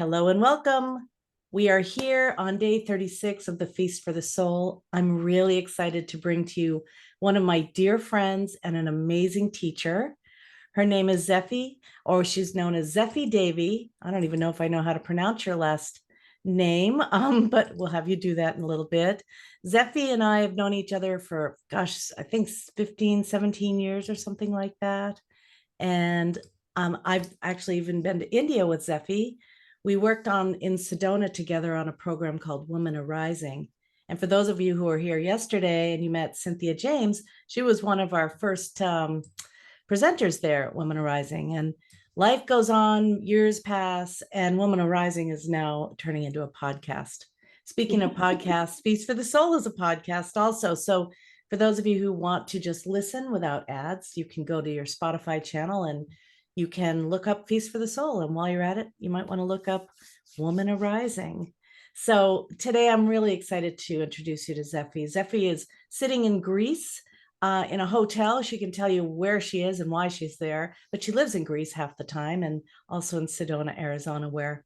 Hello and welcome. We are here on day 36 of the Feast for the Soul. I'm really excited to bring to you one of my dear friends and an amazing teacher. Her name is Zeffi, or she's known as Zeffi Devi. I don't even know if I know how to pronounce your last name, but we'll have you do that in a little bit. Zeffi and I have known each other for, gosh, I think 15, 17 years or something like that. And I've actually even been to India with Zeffi. We worked in Sedona together on a program called Women Arising. And for those of you who were here yesterday and you met Cynthia James, she was one of our first presenters there at Women Arising. And life goes on, years pass, and Women Arising is now turning into a podcast. Speaking of podcasts, Feast for the Soul is a podcast also. So for those of you who want to just listen without ads, you can go to your Spotify channel and you can look up Feast for the Soul. And while you're at it, you might want to look up Woman Arising. So today I'm really excited to introduce you to Zeffi. Zeffi is sitting in Greece in a hotel. She can tell you where she is and why she's there, but she lives in Greece half the time, and also in Sedona, Arizona, where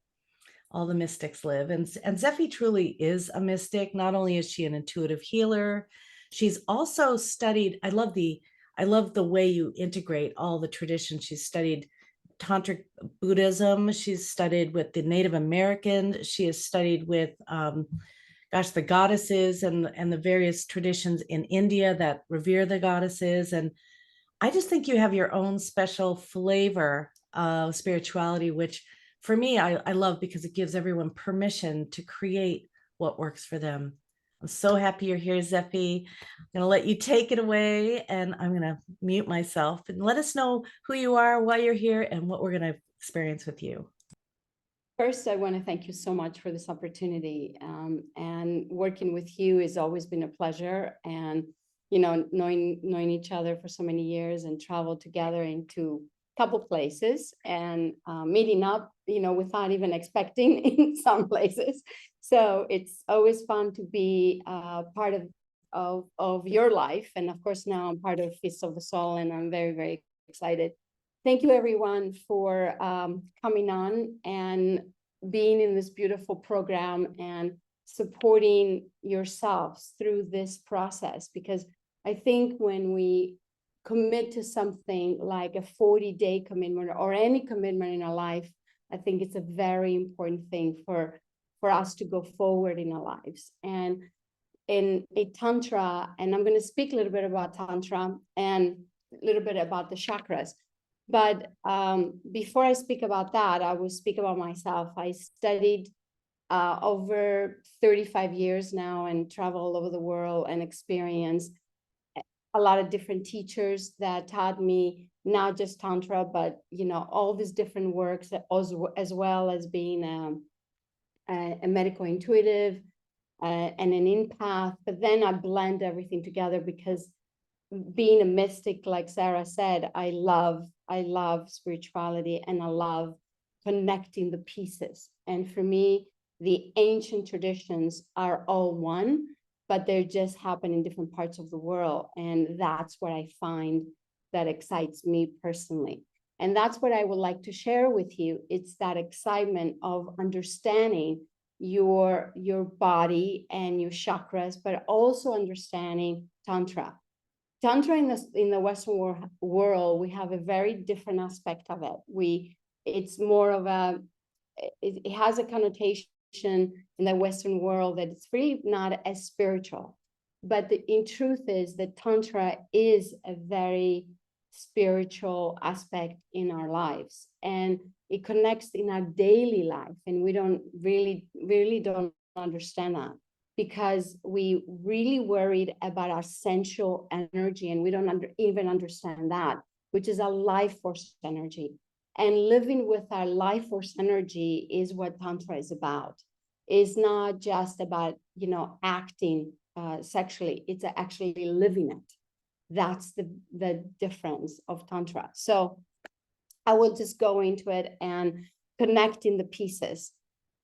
all the mystics live. And Zeffi truly is a mystic. Not only is she an intuitive healer, she's also studied, I love the way you integrate all the traditions. She's studied Tantric Buddhism. She's studied with the Native American. She has studied with, the goddesses and the various traditions in India that revere the goddesses. And I just think you have your own special flavor of spirituality, which for me, I love because it gives everyone permission to create what works for them. I'm so happy you're here, Zeffi. I'm going to let you take it away, and I'm going to mute myself and let us know who you are, why you're here, and what we're going to experience with you. First, I want to thank you so much for this opportunity. And working with you has always been a pleasure. And, you know, knowing each other for so many years and traveled together into a couple places and meeting up, you know, without even expecting in some places. So it's always fun to be part of your life. And of course, now I'm part of Feast of the Soul, and I'm very, very excited. Thank you, everyone, for coming on and being in this beautiful program and supporting yourselves through this process. Because I think when we commit to something like a 40-day commitment or any commitment in our life, I think it's a very important thing for us to go forward in our lives. And in a Tantra, and I'm going to speak a little bit about Tantra and a little bit about the chakras. But before I speak about that, I will speak about myself. I studied over 35 years now and travel all over the world and experienced a lot of different teachers that taught me not just Tantra, but, you know, all these different works, as well as being a medical intuitive and an empath. But then I blend everything together because being a mystic, like Sarah said, I love spirituality and I love connecting the pieces. And for me, the ancient traditions are all one, but they just happen in different parts of the world. And that's what I find that excites me personally. And that's what I would like to share with you. It's that excitement of understanding your body and your chakras, but also understanding Tantra. Tantra in the Western world, we have a very different aspect of it. It's more of it has a connotation in the Western world that it's really not as spiritual. But in truth is that Tantra is a very spiritual aspect in our lives. And it connects in our daily life. And we don't really don't understand that, because we really worried about our sensual energy, and we don't even understand that, which is a life force energy. And living with our life force energy is what Tantra is about. It's not just about, you know, acting sexually, it's actually living it. That's the difference of Tantra. So I will just go into it and connecting the pieces.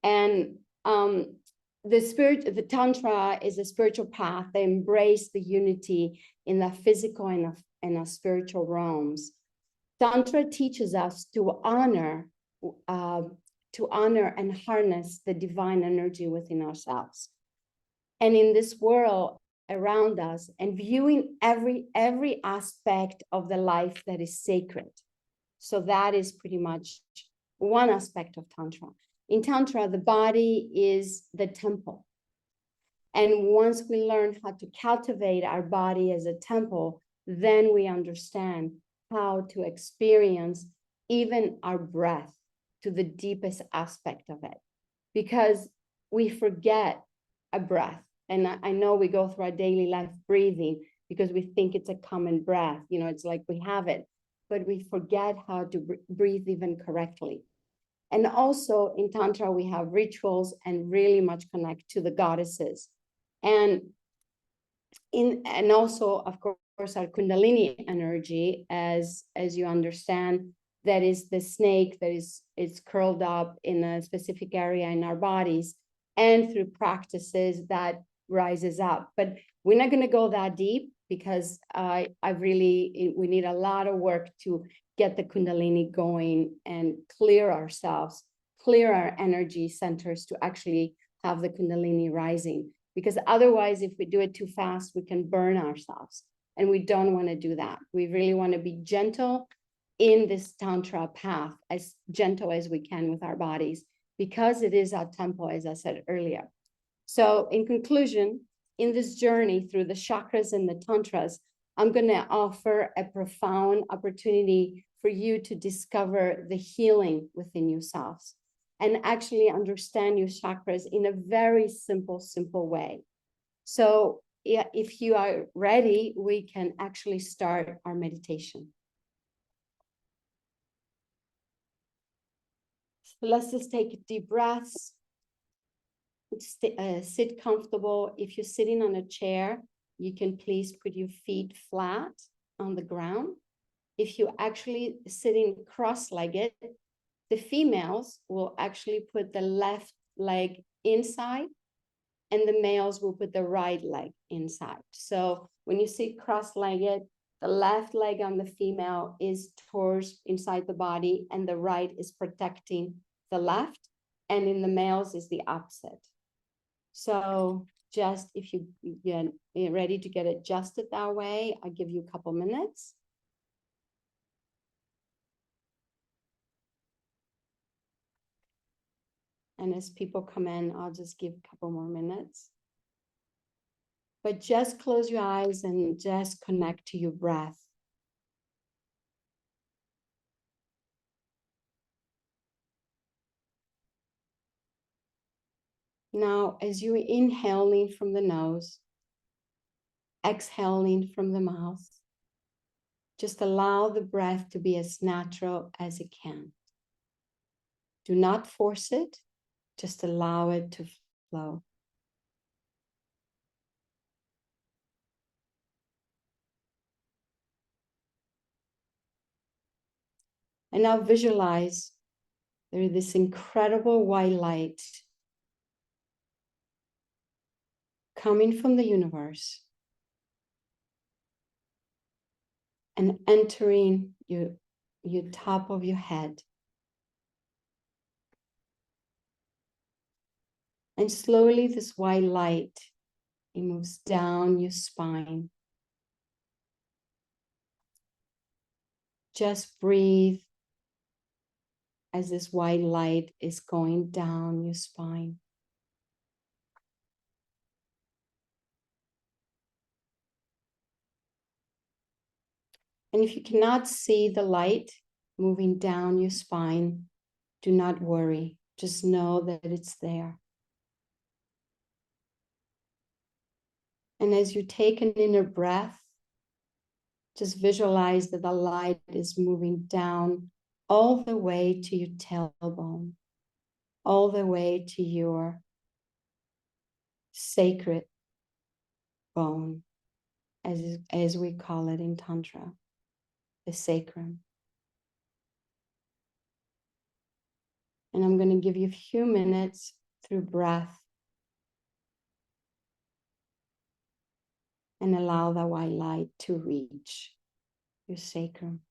And the Tantra is a spiritual path that embrace the unity in the physical and the spiritual realms. Tantra teaches us to honor to honor and harness the divine energy within ourselves. And in this world around us, and viewing every aspect of the life that is sacred. So that is pretty much one aspect of Tantra. In Tantra, the body is the temple. And once we learn how to cultivate our body as a temple, then we understand how to experience even our breath to the deepest aspect of it. Because we forget a breath. And I know we go through our daily life breathing because we think it's a common breath. You know, it's like we have it, but we forget how to breathe even correctly. And also in Tantra, we have rituals and really much connect to the goddesses. And also, of course, our Kundalini energy, as you understand, that is the snake that is curled up in a specific area in our bodies, and through practices that rises up. But we're not going to go that deep because we need a lot of work to get the Kundalini going and clear ourselves, clear our energy centers to actually have the Kundalini rising. Because otherwise, if we do it too fast, we can burn ourselves. And we don't want to do that. We really want to be gentle in this Tantra path, as gentle as we can with our bodies, because it is our temple, as I said earlier. So in conclusion, in this journey through the chakras and the tantras, I'm going to offer a profound opportunity for you to discover the healing within yourselves and actually understand your chakras in a very simple way. So yeah, if you are ready, we can actually start our meditation. So let's just take deep breaths. Sit comfortable. If you're sitting on a chair, you can please put your feet flat on the ground. If you're actually sitting cross-legged, the females will actually put the left leg inside and the males will put the right leg inside. So when you sit cross-legged, the left leg on the female is towards inside the body and the right is protecting the left, and in the males is the opposite. So just if you get ready to get adjusted that way, I'll give you a couple minutes. And as people come in, I'll just give a couple more minutes. But just close your eyes and just connect to your breath. Now, as you're inhaling from the nose, exhaling from the mouth, just allow the breath to be as natural as it can. Do not force it, just allow it to flow. And now visualize there is this incredible white light coming from the universe and entering your top of your head. And slowly this white light, it moves down your spine. Just breathe as this white light is going down your spine. And if you cannot see the light moving down your spine, do not worry. Just know that it's there. And as you take an inner breath, just visualize that the light is moving down all the way to your tailbone, all the way to your sacred bone, as we call it in Tantra, the sacrum. And I'm going to give you a few minutes through breath and allow the white light to reach your sacrum.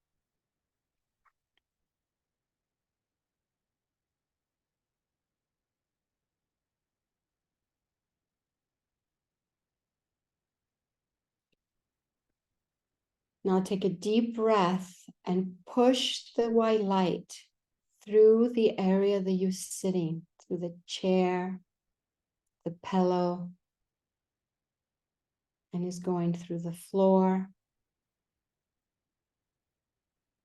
Now take a deep breath and push the white light through the area that you're sitting, through the chair, the pillow, and is going through the floor.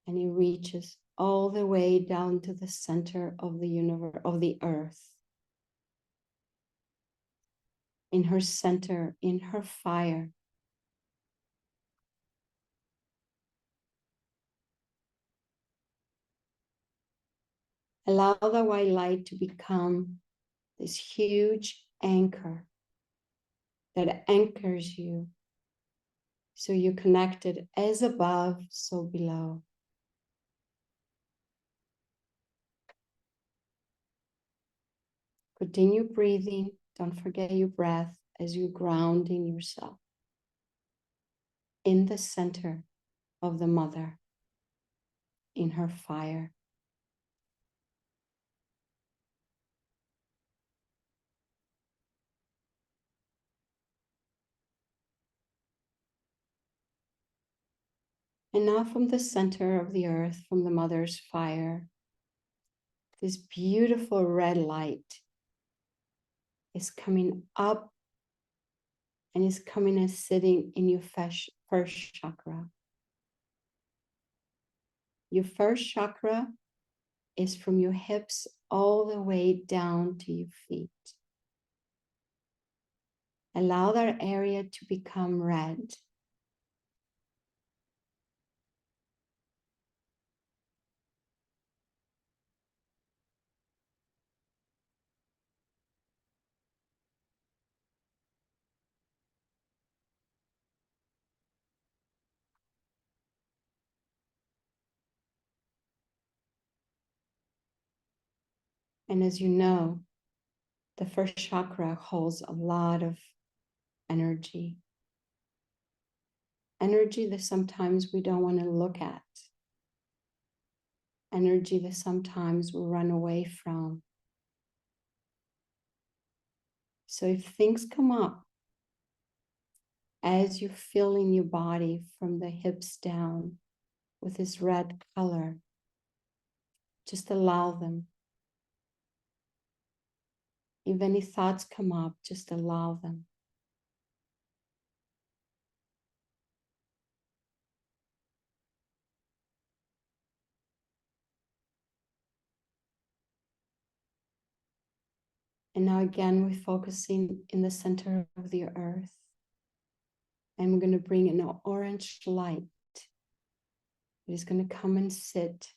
And it reaches all the way down to the center of the universe, of the earth. In her center, in her fire. Allow the white light to become this huge anchor that anchors you. So you're connected as above, so below. Continue breathing. Don't forget your breath as you're grounding yourself in the center of the mother, in her fire. And now from the center of the earth, from the mother's fire, this beautiful red light is coming up and is coming and sitting in your first chakra. Your first chakra is from your hips all the way down to your feet. Allow that area to become red. And as you know, the first chakra holds a lot of energy. Energy that sometimes we don't want to look at. Energy that sometimes we run away from. So if things come up as you feel in your body from the hips down with this red color, just allow them. If any thoughts come up, just allow them. And now again, we're focusing in the center of the earth. And we're going to bring in an orange light. It is going to come and sit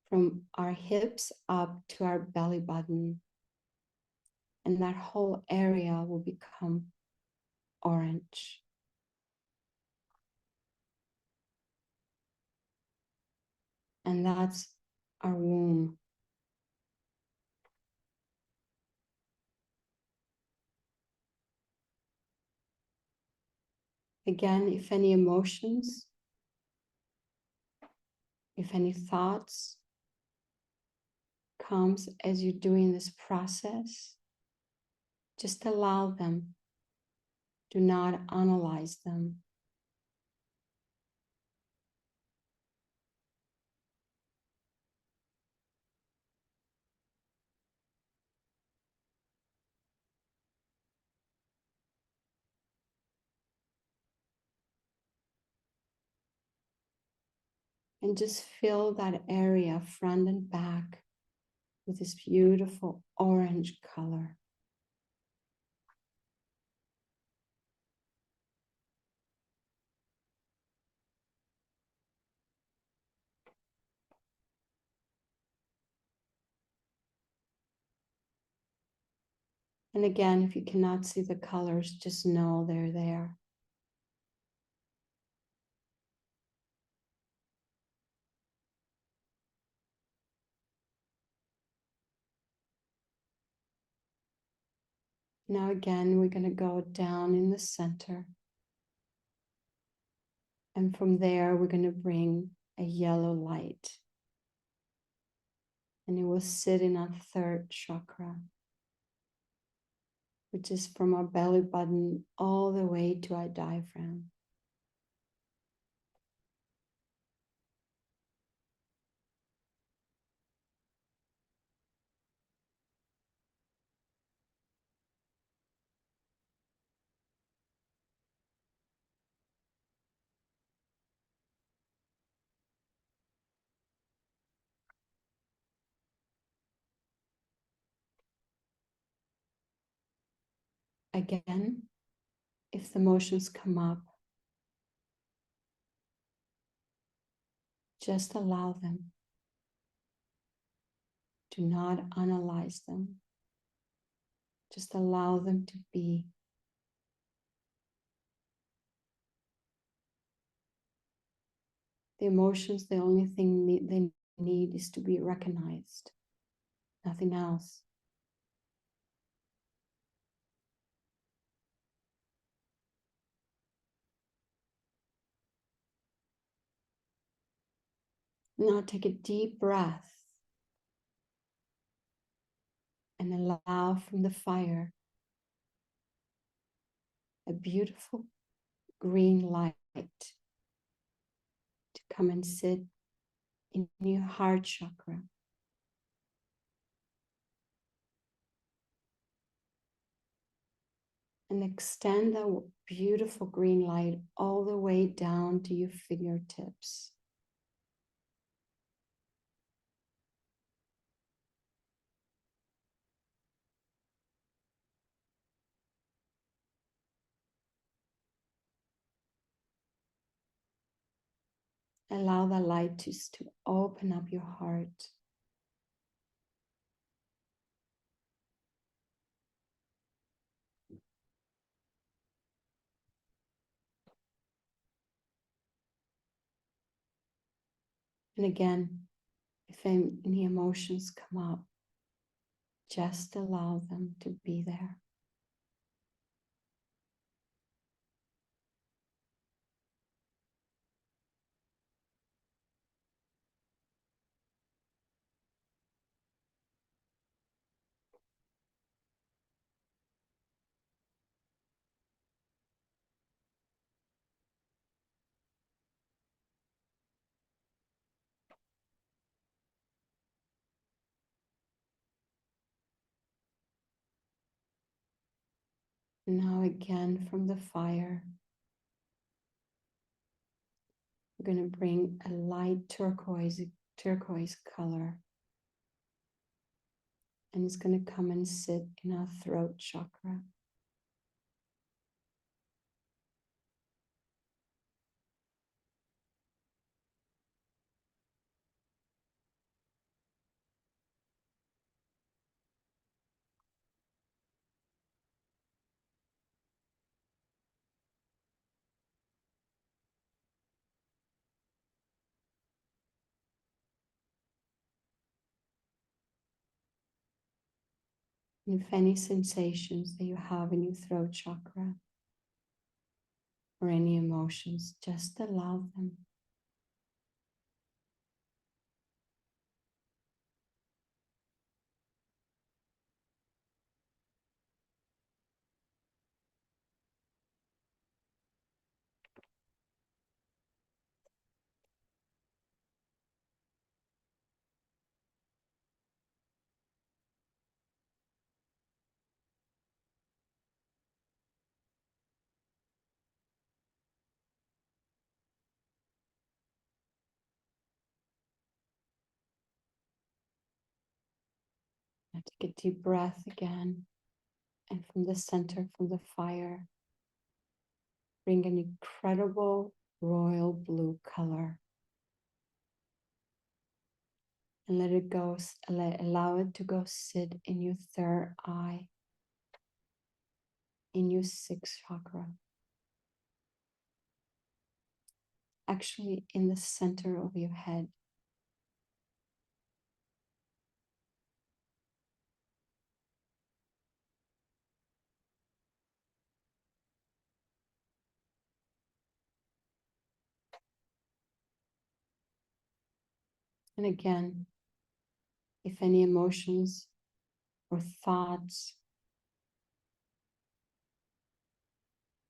from our hips up to our belly button. And that whole area will become orange. And that's our womb. Again, if any emotions, if any thoughts comes as you're doing this process, just allow them. Do not analyze them. And just fill that area front and back with this beautiful orange color. And again, if you cannot see the colors, just know they're there. Now again, we're going to go down in the center. And from there, we're going to bring a yellow light. And it will sit in our third chakra, which is from our belly button all the way to our diaphragm. Again, if the emotions come up, just allow them. Do not analyze them. Just allow them to be. The emotions, the only thing they need is to be recognized, nothing else. Now take a deep breath and allow from the fire a beautiful green light to come and sit in your heart chakra. And extend that beautiful green light all the way down to your fingertips. Allow that light to open up your heart. And again, if any emotions come up, just allow them to be there. Now again from the fire, we're going to bring a light turquoise color. And it's going to come and sit in our throat chakra. And if any sensations that you have in your throat chakra or any emotions, just allow them. Now take a deep breath again. And from the center, from the fire, bring an incredible royal blue color. And let it go, allow it to go sit in your third eye, in your sixth chakra. Actually, in the center of your head. And again, if any emotions or thoughts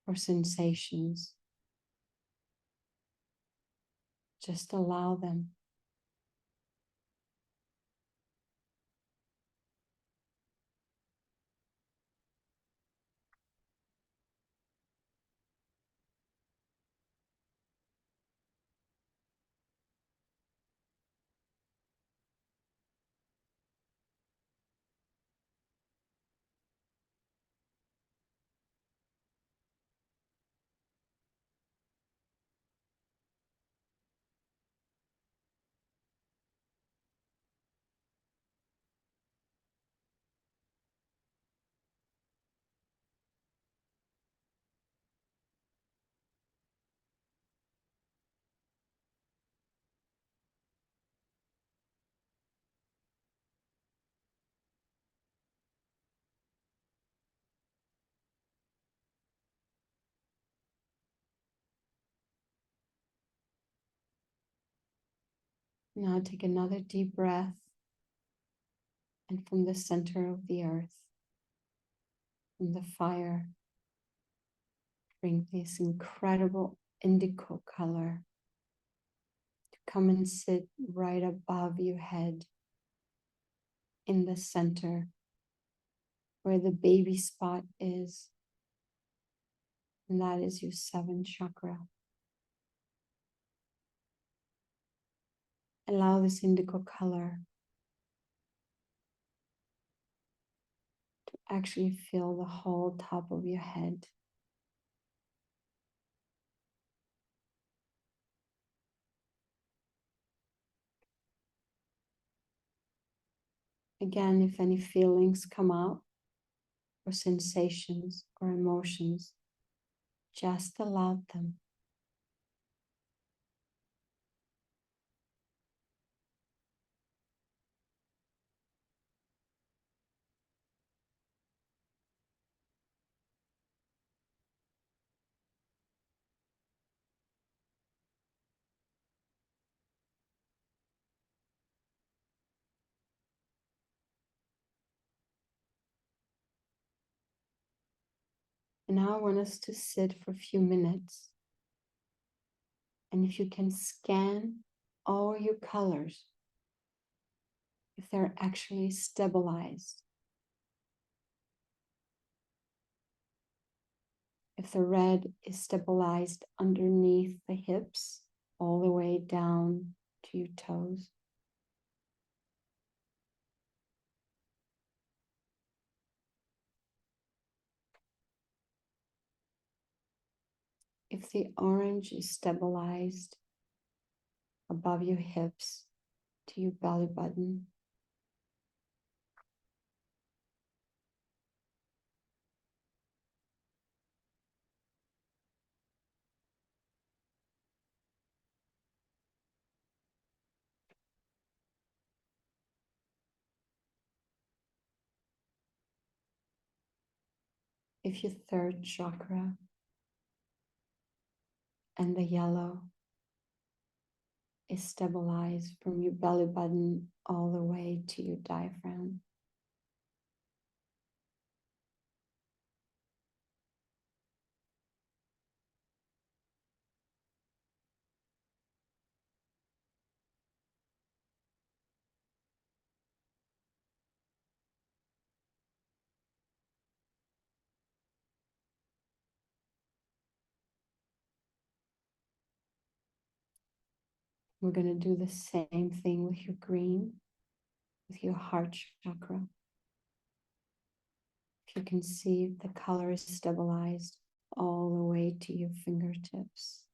or sensations, just allow them. Now take another deep breath, and from the center of the earth, from the fire, bring this incredible indigo color to come and sit right above your head in the center where the baby spot is, and that is your seventh chakra. Allow this indigo color to actually fill the whole top of your head. Again, if any feelings come up, or sensations or emotions, just allow them. And now I want us to sit for a few minutes. And if you can scan all your colors, if they're actually stabilized, if the red is stabilized underneath the hips, all the way down to your toes. If the orange is stabilized above your hips to your belly button. If your third chakra and the yellow is stabilized from your belly button all the way to your diaphragm. We're going to do the same thing with your green, with your heart chakra. If you can see, the color is stabilized all the way to your fingertips.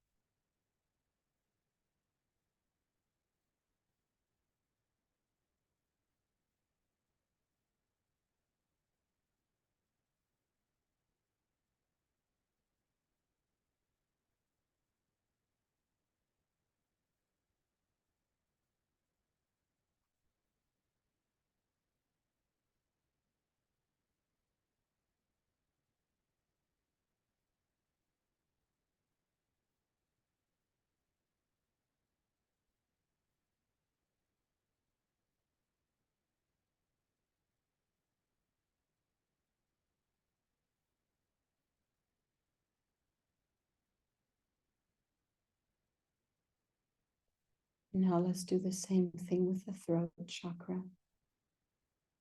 Now let's do the same thing with the throat chakra,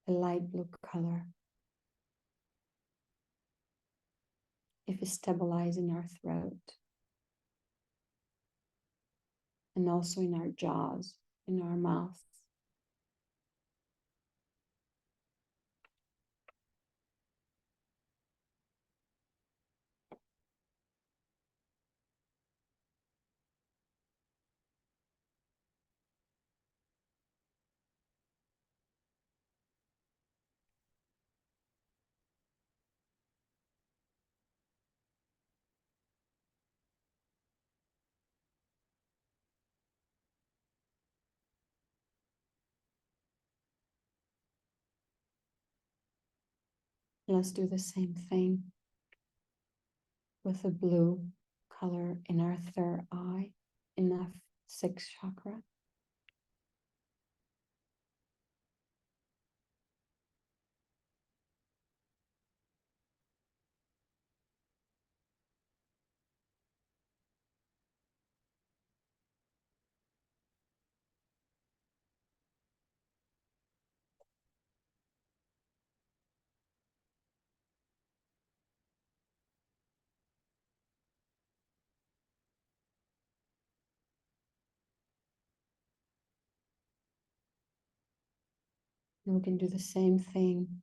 the light blue color. If it's stabilized in our throat and also in our jaws, in our mouth. Let's do the same thing with the blue color in our third eye, in the sixth chakra. And we can do the same thing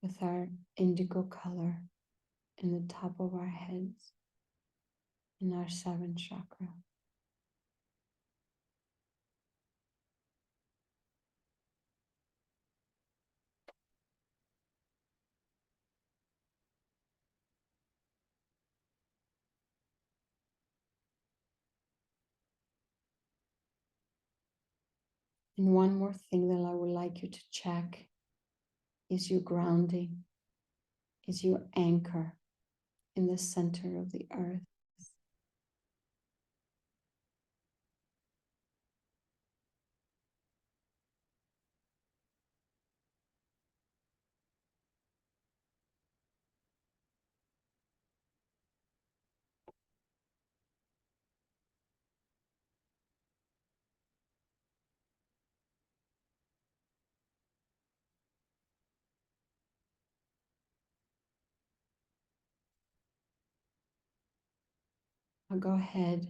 with our indigo color in the top of our heads, in our seventh chakra. And one more thing that I would like you to check is your grounding, is your anchor in the center of the earth. Now go ahead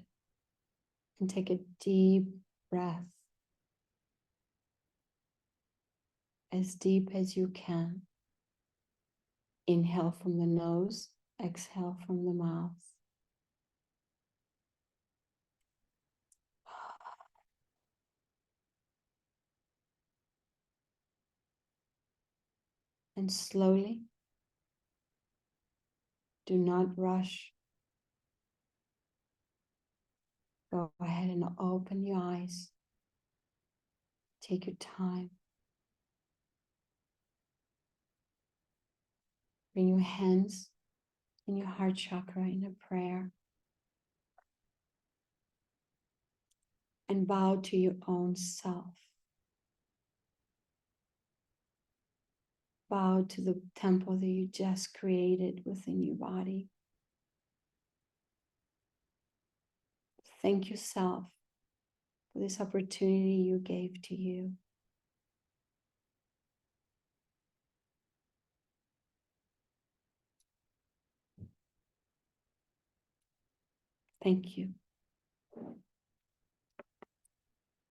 and take a deep breath, as deep as you can. Inhale from the nose, exhale from the mouth. And slowly, do not rush. Go ahead and open your eyes. Take your time. Bring your hands in your heart chakra in a prayer. And bow to your own self. Bow to the temple that you just created within your body. Thank yourself for this opportunity you gave to you. Thank you.